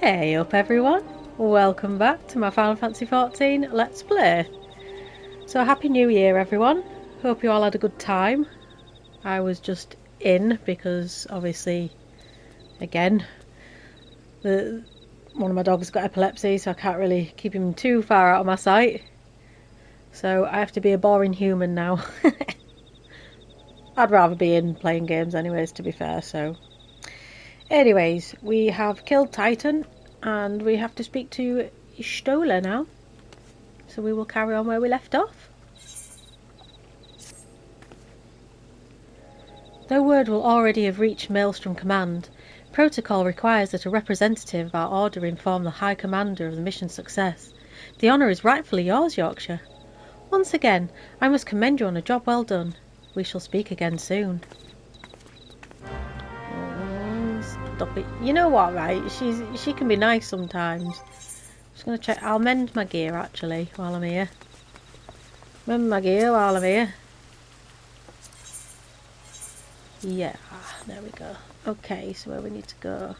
Hey up everyone, welcome back to my Final Fantasy XIV Let's Play. So happy new year everyone, hope you all had a good time. I was just in because obviously, again, one of my dogs got epilepsy, so I can't really keep him too far out of my sight. So I have to be a boring human now. I'd rather be in playing games anyways, to be fair. So anyways, we have killed Titan and we have to speak to Stola now. So we will carry on where we left off. Though word will already have reached Maelstrom Command, protocol requires that a representative of our order inform the High Commander of the mission's success. The honour is rightfully yours, Yorkshire. Once again, I must commend you on a job well done. We shall speak again soon. Oh, stop it. You know what, right? She can be nice sometimes. Just going to check. I'll mend my gear, actually, while I'm here. Mend my gear while I'm here. Yeah, there we go. Okay, so where we need to go.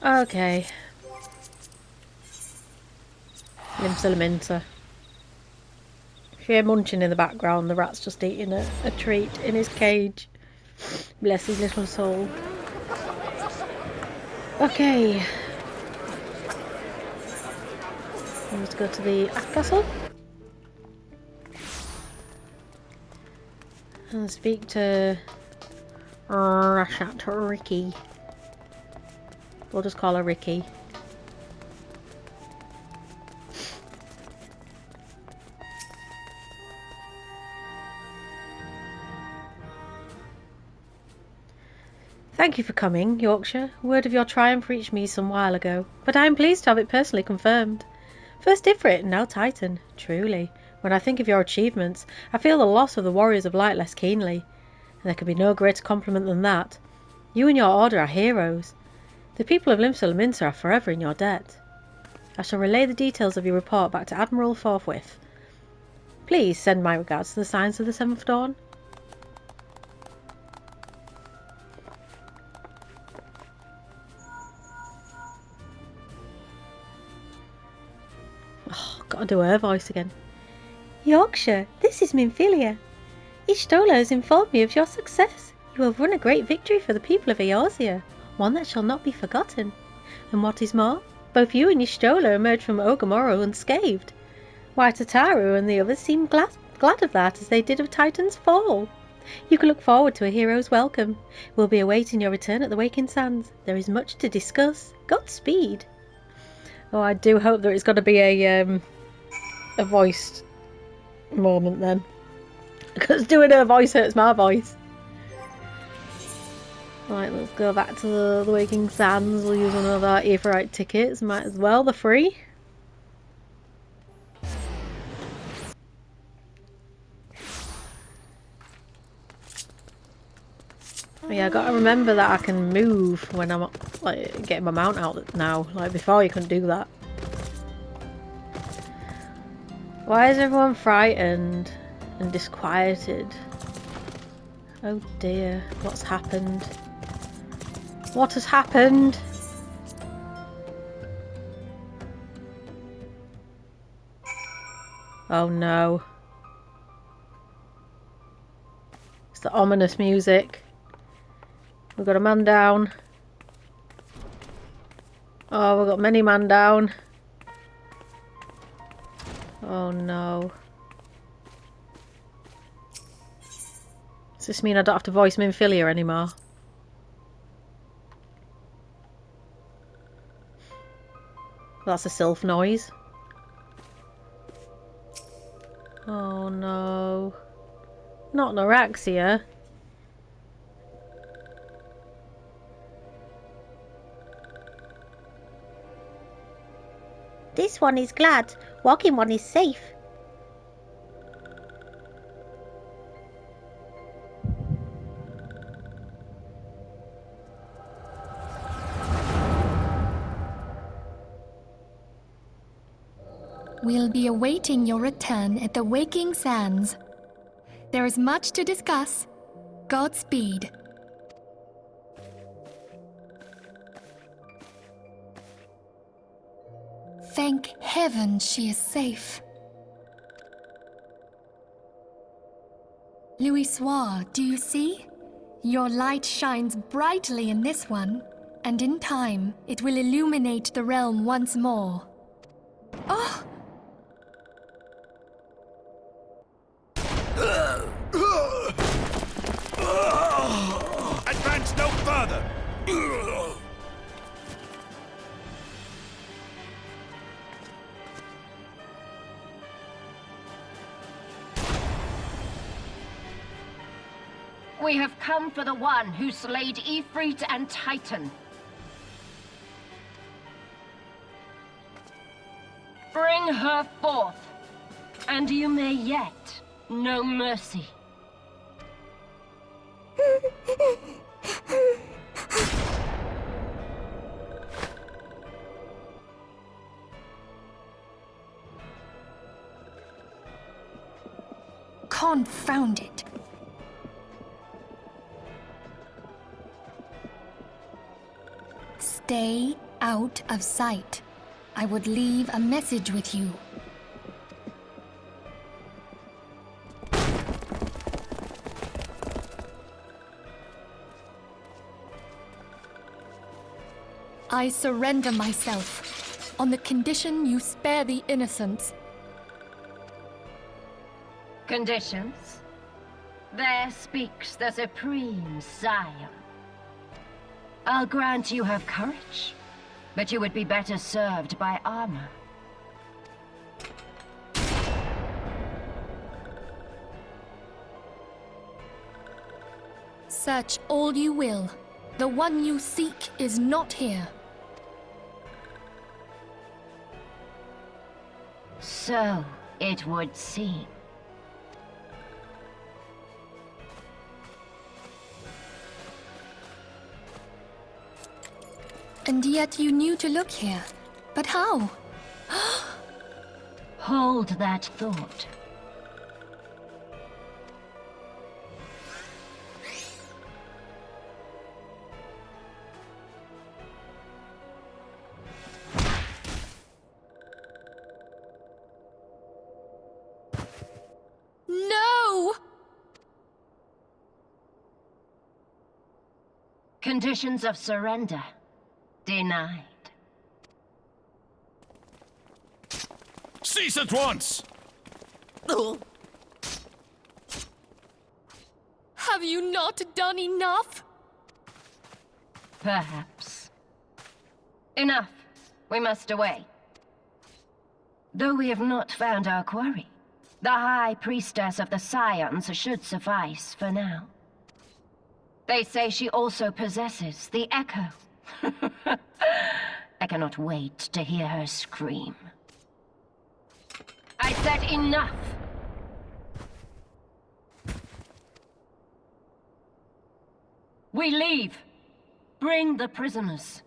Okay. Livia. If you hear munching in the background, the rat's just eating a treat in his cage. Bless his little soul. Okay. Let's go to the castle. And speak to Ricky. We'll just call her Ricky. Thank you for coming, Yorkshire. Word of your triumph reached me some while ago, but I am pleased to have it personally confirmed. First Ifrit and now Titan, truly. When I think of your achievements, I feel the loss of the Warriors of Light less keenly. And there could be no greater compliment than that. You and your order are heroes. The people of Limsa are forever in your debt. I shall relay the details of your report back to Admiral forthwith. Please send my regards to the Scions of the Seventh Dawn. Oh, gotta do her voice again. Yorkshire, this is Minfilia. Ishtola has informed me of your success. You have won a great victory for the people of Eorzea, one that shall not be forgotten. And what is more, both you and Ishtola emerged from Ogamoro unscathed. White Ataru and the others seem glad of that, as they did of Titan's fall. You can look forward to a hero's welcome. We'll be awaiting your return at the Waking Sands. There is much to discuss. Godspeed. Oh, I do hope that it's got to be a voiced moment then, because doing her voice hurts my voice. Right, let's go back to the Waking Sands. We'll use one of our Aephorite tickets. Might as well, they're free. Yeah, I gotta remember that I can move when I'm like getting my mount out now. Like before, you couldn't do that. Why is everyone frightened and disquieted? Oh dear, what's happened? What has happened? Oh no. It's the ominous music. We've got a man down. Oh, we've got many man down. Oh no. Does this mean I don't have to voice Minfilia anymore? That's a sylph noise. Oh no. Not Eorzea. This one is glad. Walking one is safe. We'll be awaiting your return at the Waking Sands. There is much to discuss. Godspeed. Thank heaven she is safe. Louisoire, do you see? Your light shines brightly in this one, and in time it will illuminate the realm once more. Oh! Advance no further! We have come for the one who slayed Ifrit and Titan. Bring her forth, and you may yet know mercy. Confound it. Stay out of sight. I would leave a message with you. I surrender myself, on the condition you spare the innocents. Conditions? There speaks the Supreme Scion. I'll grant you have courage, but you would be better served by armor. Search all you will. The one you seek is not here. So it would seem. And yet you knew to look here. But how? Hold that thought. No! Conditions of surrender. Denied. Cease at once! Have you not done enough? Perhaps. Enough. We must away. Though we have not found our quarry, the High Priestess of the Scions should suffice for now. They say she also possesses the Echo. I cannot wait to hear her scream. I said enough! We leave. Bring the prisoners.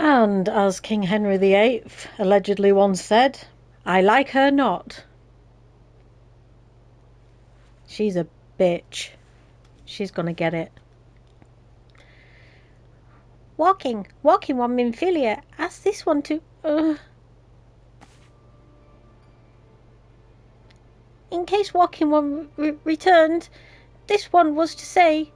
And as King Henry VIII allegedly once said, I like her not. She's a bitch. She's gonna get it. Walking one Minfilia. Ask this one to... In case walking one returned, this one was to say...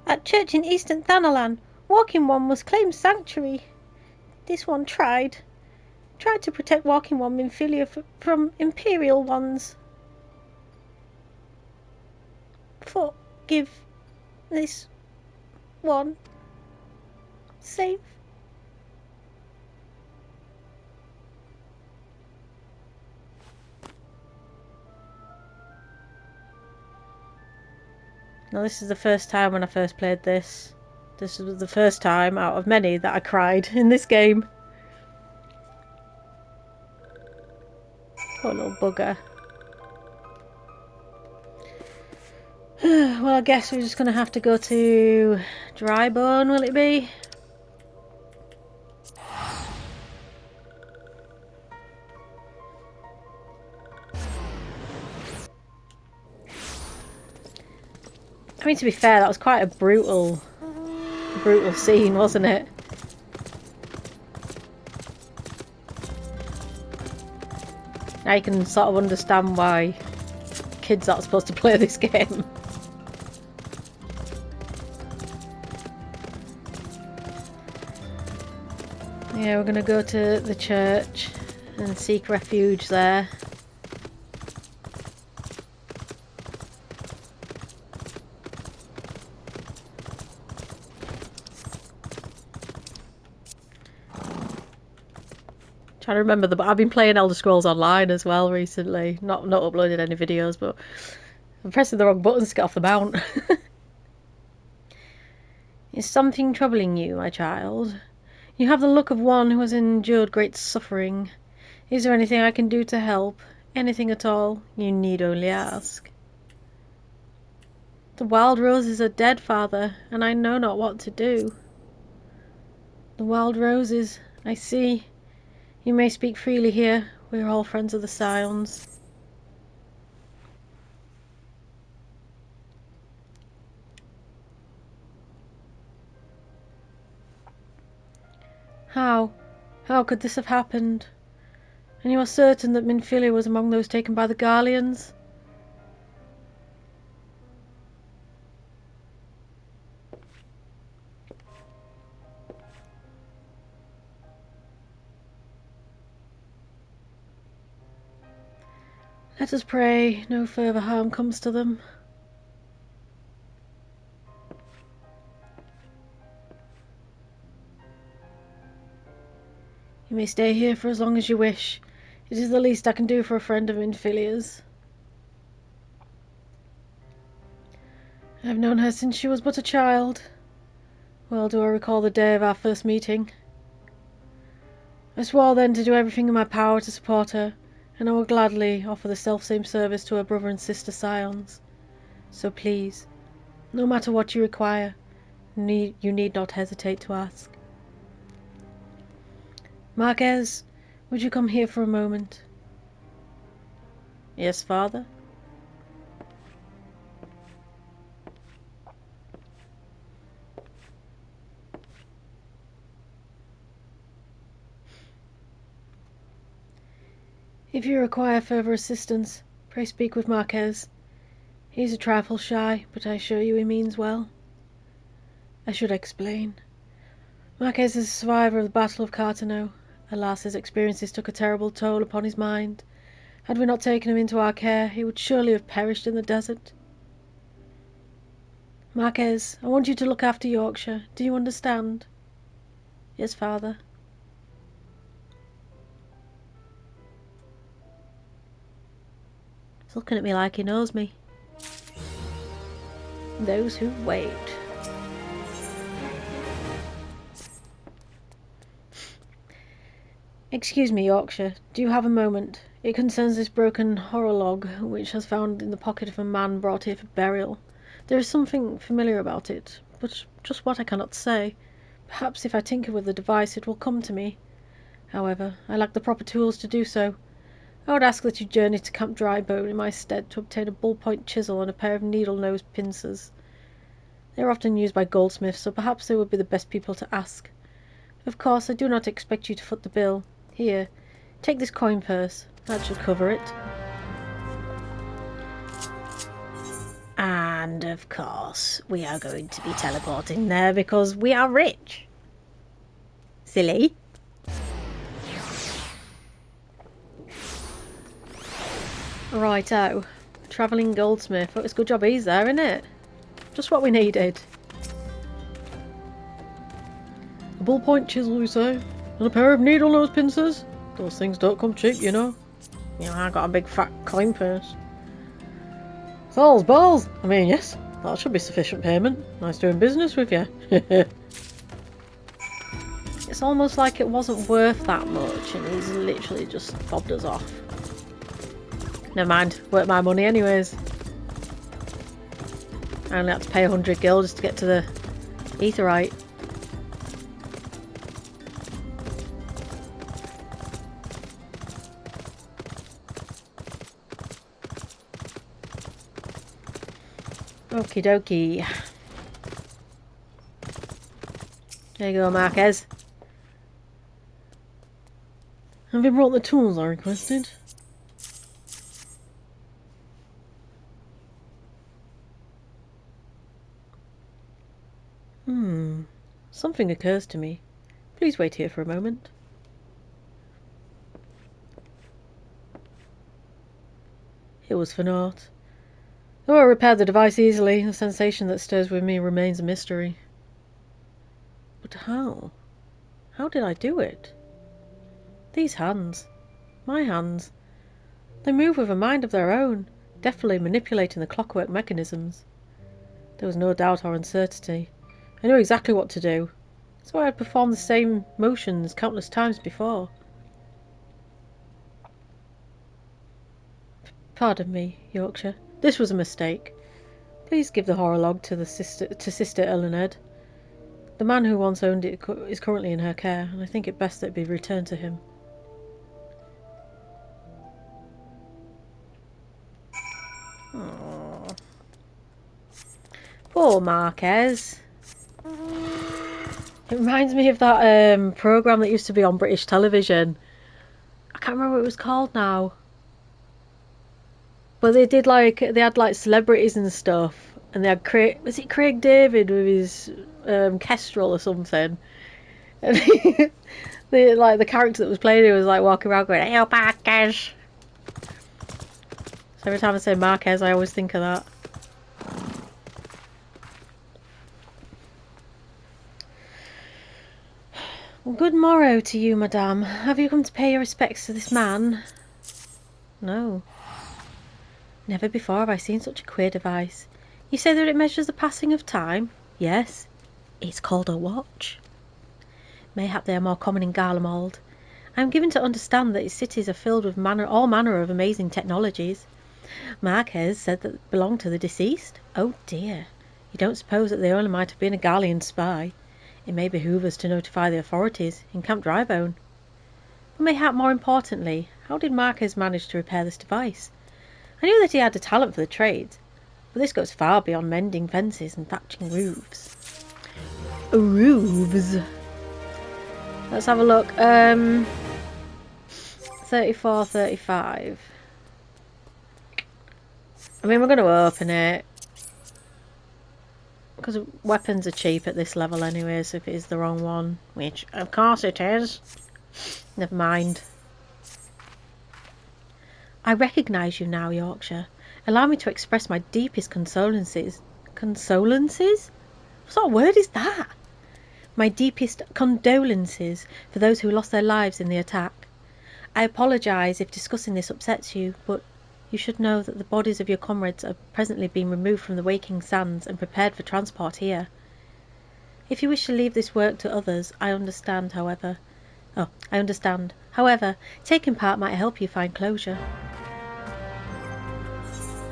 At church in Eastern Thanalan, Walking One was claimed sanctuary. This one tried to protect Walking One Minfilia from Imperial ones. Forgive this one. Safe. Now this is the first time when I first played this. This was the first time out of many that I cried in this game. Poor little bugger. Well, I guess we're just going to have to go to Drybone, will it be? I mean, to be fair, that was quite a brutal scene, wasn't it? Now you can sort of understand why kids aren't supposed to play this game. Yeah, we're gonna go to the church and seek refuge there. Trying to remember I've been playing Elder Scrolls Online as well recently. Not uploaded any videos, but I'm pressing the wrong buttons to get off the mount. Is something troubling you, my child? You have the look of one who has endured great suffering. Is there anything I can do to help? Anything at all? You need only ask. The wild roses are dead, father, and I know not what to do. The wild roses, I see. You may speak freely here. We are all friends of the Scions. How? How could this have happened? And you are certain that Minfilia was among those taken by the Garleans? Let us pray no further harm comes to them. You may stay here for as long as you wish. It is the least I can do for a friend of Minfilia's. I have known her since she was but a child. Well do I recall the day of our first meeting. I swore then to do everything in my power to support her, and I will gladly offer the selfsame service to her brother and sister Scions. So please, no matter what you require, you need not hesitate to ask. Marquez, would you come here for a moment? Yes, father? If you require further assistance, pray speak with Marquez. He is a trifle shy, but I assure you he means well. I should explain. Marquez is a survivor of the Battle of Cartano. Alas, his experiences took a terrible toll upon his mind. Had we not taken him into our care, he would surely have perished in the desert. Marquez, I want you to look after Yorkshire. Do you understand? Yes, father. He's looking at me like he knows me. Those who wait. Excuse me, Yorkshire. Do you have a moment? It concerns this broken horologe, which has found in the pocket of a man brought here for burial. There is something familiar about it, but just what I cannot say. Perhaps if I tinker with the device it will come to me. However, I lack the proper tools to do so. I would ask that you journey to Camp Drybone in my stead to obtain a ballpoint chisel and a pair of needle-nosed pincers. They are often used by goldsmiths, so perhaps they would be the best people to ask. Of course, I do not expect you to foot the bill. Here, take this coin purse. That should cover it. And of course, we are going to be teleporting there because we are rich. Silly. Righto. Travelling goldsmith. Oh, it's a good job he's there, isn't it? Just what we needed. A ballpoint chisel, you say? And a pair of needle-nose pincers? Those things don't come cheap, you know. You know, I got a big fat coin purse. Soul's balls! I mean, yes, that should be sufficient payment. Nice doing business with you. It's almost like it wasn't worth that much and he's literally just fobbed us off. Never mind, worth my money anyways. I only had to pay 100 gil just to get to the Aetheryte. Okie dokie. There you go, Marquez. Have you brought the tools I requested? Something occurs to me. Please wait here for a moment. It was for naught. Though I repaired the device easily, the sensation that stirs with me remains a mystery. But how? How did I do it? These hands, my hands, they move with a mind of their own, deftly manipulating the clockwork mechanisms. There was no doubt or uncertainty. I knew exactly what to do. That's why I had performed the same motions countless times before. Pardon me, Yorkshire. This was a mistake. Please give the horologe to Sister Elined. The man who once owned it is currently in her care, and I think it best that it be returned to him. Aww. Poor Marquez. It reminds me of that programme that used to be on British television. I can't remember what it was called now. But they had like celebrities and stuff. And they had was it Craig David with his kestrel or something? And the character that was playing it was like walking around going, "Hey, Marquez." So every time I say Marquez, I always think of that. Well, good morrow to you, madame. Have you come to pay your respects to this man? No. Never before have I seen such a queer device. You say that it measures the passing of time? Yes. It's called a watch. Mayhap they are more common in Garlemald. I am given to understand that its cities are filled with all manner of amazing technologies. Marquez said that they belonged to the deceased. Oh dear. You don't suppose that they only might have been a Garlean spy? It may behoove us to notify the authorities in Camp Drybone. But mayhap more importantly, how did Marquez manage to repair this device? I knew that he had a talent for the trade, but this goes far beyond mending fences and thatching roofs. Roofs? Let's have a look. 34, 35. I mean, we're going to open it. Because weapons are cheap at this level anyway, so if it is the wrong one, which of course it is, never mind. I recognise you now, Yorkshire. Allow me to express my deepest condolences. Condolences? What sort of word is that? My deepest condolences for those who lost their lives in the attack. I apologise if discussing this upsets you, but you should know that the bodies of your comrades are presently being removed from the waking sands and prepared for transport here. If you wish to leave this work to others, I understand, however. However, taking part might help you find closure.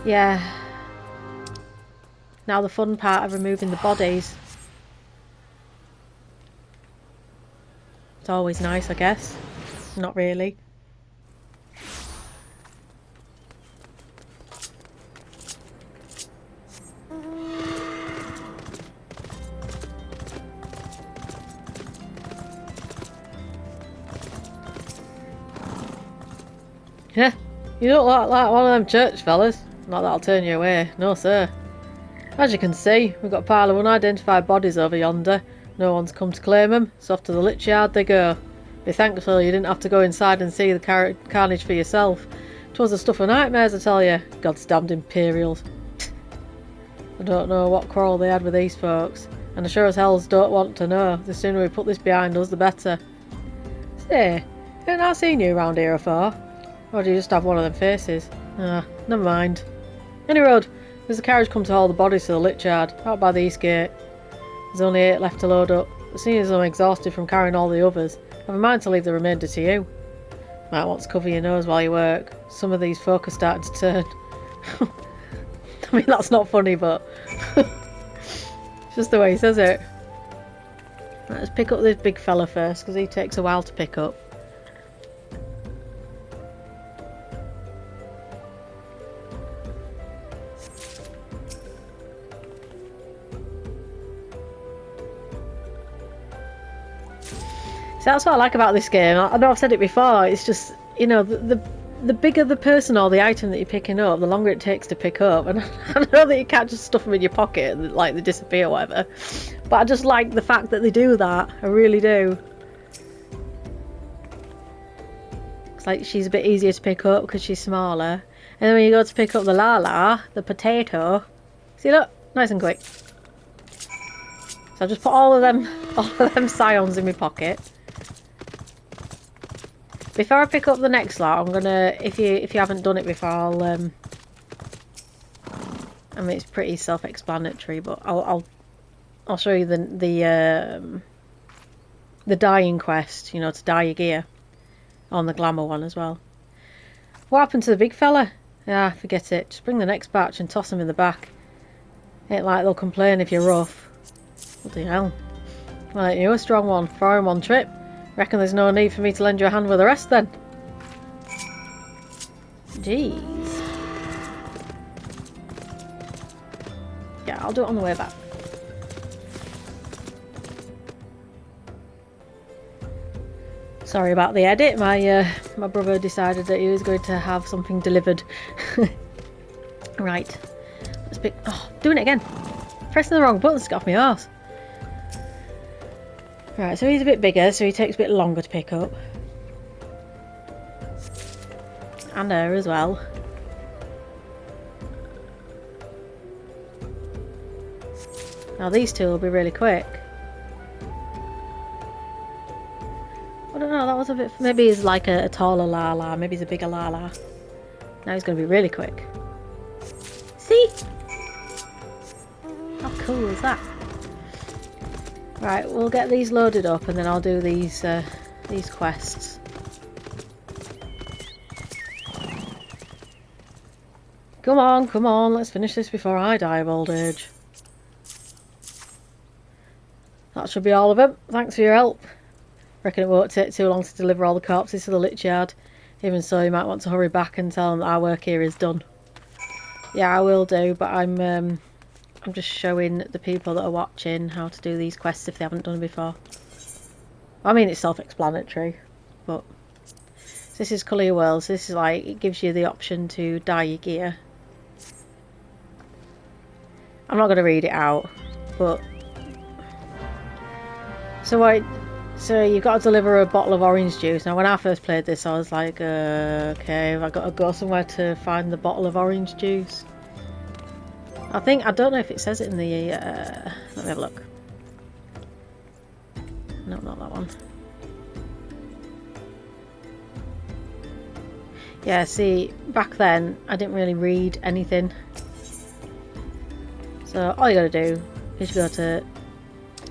Yeah. Now the fun part of removing the bodies. It's always nice, I guess. Not really. Yeah, you don't look like one of them church fellas. Not that I'll turn you away. No, sir. As you can see, we've got a pile of unidentified bodies over yonder. No one's come to claim them, so off to the lich yard they go. Be thankful you didn't have to go inside and see the carnage for yourself. 'Twas the stuff of nightmares, I tell you. God's damned Imperials. I don't know what quarrel they had with these folks, and I sure as hells don't want to know. The sooner we put this behind us, the better. Say, ain't I seen you round here afore? Or do you just have one of them faces? Ah, never mind. Any road, there's a carriage come to haul the bodies to the lich yard, out by the east gate. There's only 8 left to load up, but seeing as I'm exhausted from carrying all the others, I've a mind to leave the remainder to you. Might want to cover your nose while you work. Some of these folk are starting to turn. I mean, that's not funny, but it's just the way he says it. Right, let's pick up this big fella first, because he takes a while to pick up. that's what I like about this game. I know I've said it before. It's just, you know, the bigger the person or the item that you're picking up, the longer it takes to pick up. And I know that you can't just stuff them in your pocket and like they disappear or whatever. But I just like the fact that they do that. I really do. It's like she's a bit easier to pick up because she's smaller. And then when you go to pick up the Lala, the potato, see, look, nice and quick. So I just put all of them scions in my pocket. Before I pick up the next lot, I'm gonna, if you haven't done it before, I mean it's pretty self-explanatory, but I'll show you the dyeing quest, you know, to dye your gear on the glamour one as well. What happened to the big fella? Ah, forget it. Just bring the next batch and toss them in the back. Ain't like they'll complain if you're rough. Bloody hell. Right, you're a strong one. 4 in 1 trip. Reckon there's no need for me to lend you a hand with the rest then. Jeez. Yeah, I'll do it on the way back. Sorry about the edit. My brother decided that he was going to have something delivered. Right. Let's pick. Oh, doing it again. Pressing the wrong buttons to get off my arse. Right, so he's a bit bigger, so he takes a bit longer to pick up. And her as well. Now these two will be really quick. I don't know, that was a bit... Maybe he's like a taller Lala, maybe he's a bigger Lala. Now he's going to be really quick. See? How cool is that? Right, we'll get these loaded up and then I'll do these quests. Come on, let's finish this before I die of old age. That should be all of them. Thanks for your help. Reckon it won't take too long to deliver all the corpses to the lich yard. Even so, you might want to hurry back and tell them that our work here is done. Yeah, I will do, but I'm just showing the people that are watching how to do these quests if they haven't done it before. I mean, it's self-explanatory, but so this is Colour Your Worlds. This is like, it gives you the option to dye your gear. I'm not going to read it out, but so you've got to deliver a bottle of orange juice. Now, when I first played this, I was like, okay, have I got to go somewhere to find the bottle of orange juice? I don't know if it says it in the, let me have a look. No, not that one. Yeah, see, back then, I didn't really read anything. So, all you gotta do is you go to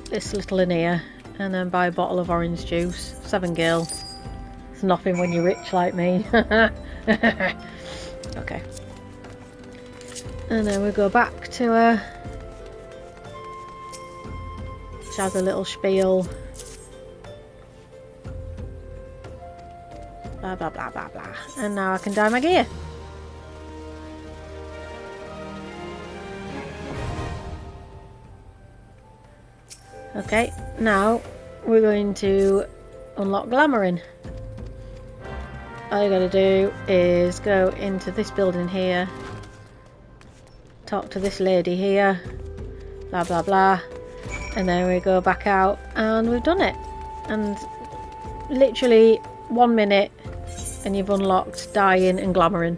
this little in here and then buy a bottle of orange juice. 7 gil. It's nothing when you're rich like me. Okay. And then we go back to her. She has a little spiel. Blah blah blah blah blah. And now I can dye my gear. Okay, now we're going to unlock Glamouring. All you gotta do is go into this building here, talk to this lady here, blah blah blah, and then we go back out and we've done it. And literally 1 minute and you've unlocked dyeing and glamouring.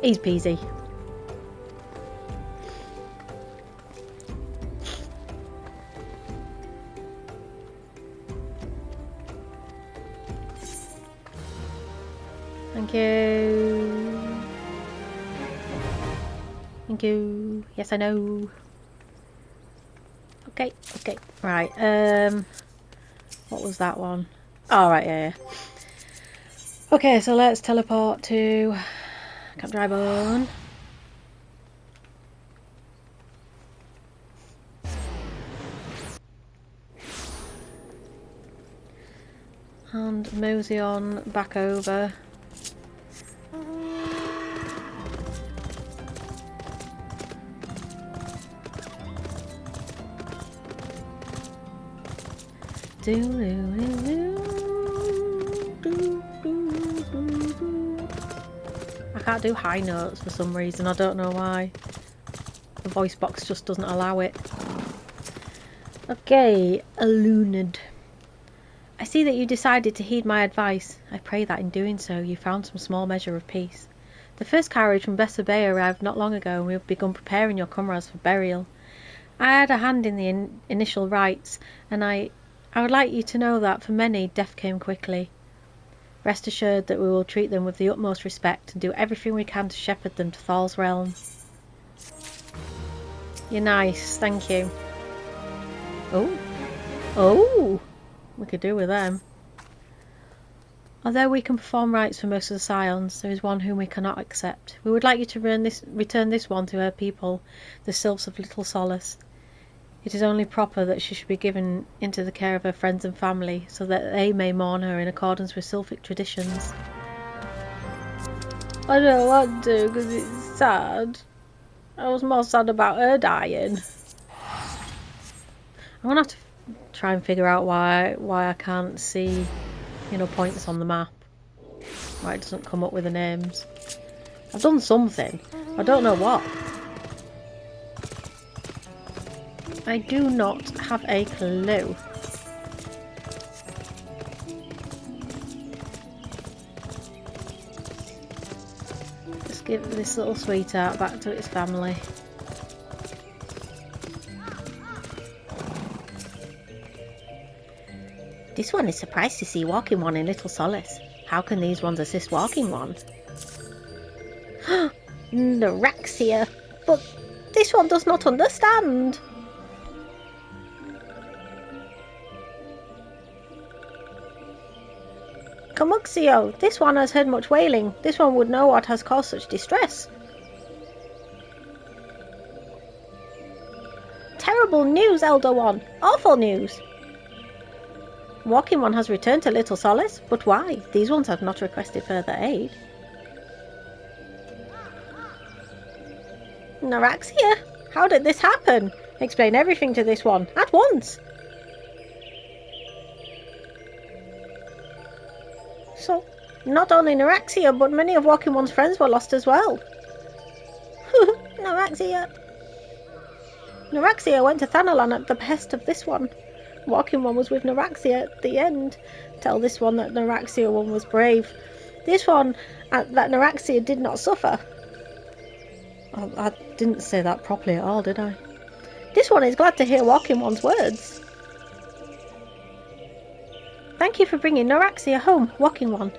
Easy peasy. Thank you. Thank you. Yes, I know. Okay, okay. Right, what was that one? Oh, right, yeah. Okay, so let's teleport to Camp Drybone. And mosey on back over. I can't do high notes for some reason, I don't know why. The voice box just doesn't allow it. Okay, Alunid. I see that you decided to heed my advice. I pray that in doing so you found some small measure of peace. The first carriage from Bessa Bay arrived not long ago and we have begun preparing your comrades for burial. I had a hand in the initial rites, and I would like you to know that for many, death came quickly. Rest assured that we will treat them with the utmost respect and do everything we can to shepherd them to Thal's realm. You're nice, thank you. Oh! We could do with them. Although we can perform rites for most of the scions, there is one whom we cannot accept. We would like you to return this one to her people, the Sylphs of Little Solace. It is only proper that she should be given into the care of her friends and family, so that they may mourn her in accordance with Sylphic traditions. I don't want to, because it's sad. I was more sad about her dying. I'm gonna have to try and figure out why I can't see, points on the map. Why it doesn't come up with the names. I've done something. I don't know what. I do not have a clue. Let's give this little sweetheart back to its family. This one is surprised to see Walking One in Little Solace. How can these ones assist Walking One? Eorzea! But this one does not understand! Camuxio, this one has heard much wailing. This one would know what has caused such distress. Terrible news, Elder One! Awful news! Walking One has returned to Little Solace, but why? These ones have not requested further aid. Eorzea? How did this happen? Explain everything to this one, at once! So, not only Eorzea, but many of Walking One's friends were lost as well. Eorzea went to Thanalan at the behest of this one. Walking One was with Eorzea at the end. Tell this one that Eorzea one was brave. This one, that Eorzea did not suffer. I didn't say that properly at all, did I? This one is glad to hear Walking One's words. Thank you for bringing Eorzea home, Walking One.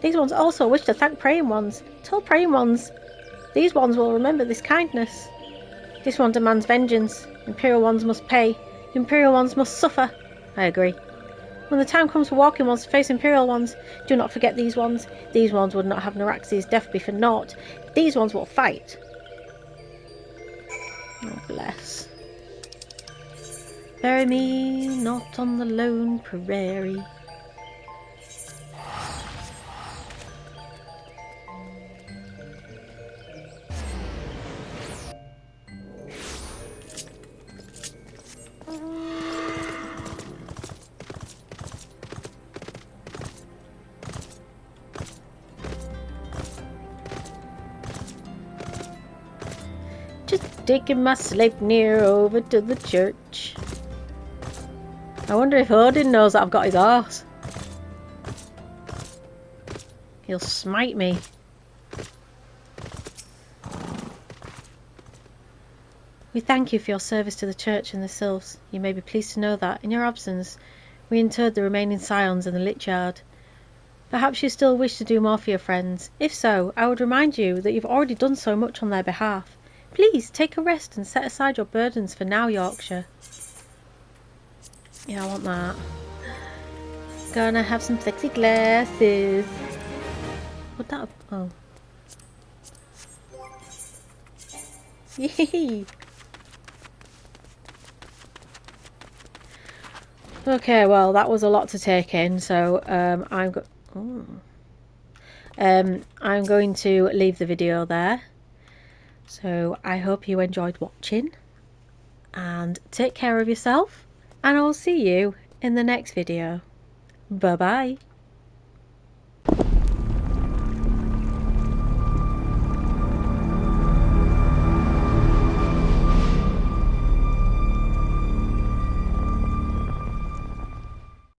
These ones also wish to thank Praying Ones. Tell Praying Ones these ones will remember this kindness. This one demands vengeance. Imperial Ones must pay. Imperial Ones must suffer. I agree. When the time comes for Walking Ones to face Imperial Ones, do not forget these ones. These ones would not have Eorzea's death be for naught. These ones will fight. Oh, bless. Bury me not on the lone prairie. Just taking my Sleipnir over to the church. I wonder if Odin knows that I've got his arse. He'll smite me. We thank you for your service to the church and the sylphs. You may be pleased to know that, in your absence, we interred the remaining scions in the lich yard. Perhaps you still wish to do more for your friends. If so, I would remind you that you've already done so much on their behalf. Please, take a rest and set aside your burdens for now, Yorkshire. Yeah, I want that. Gonna have some sexy glasses. Would that have... Oh. Yay! Okay, well, that was a lot to take in, so I'm going to leave the video there. So I hope you enjoyed watching, and take care of yourself, and I'll see you in the next video. Bye bye.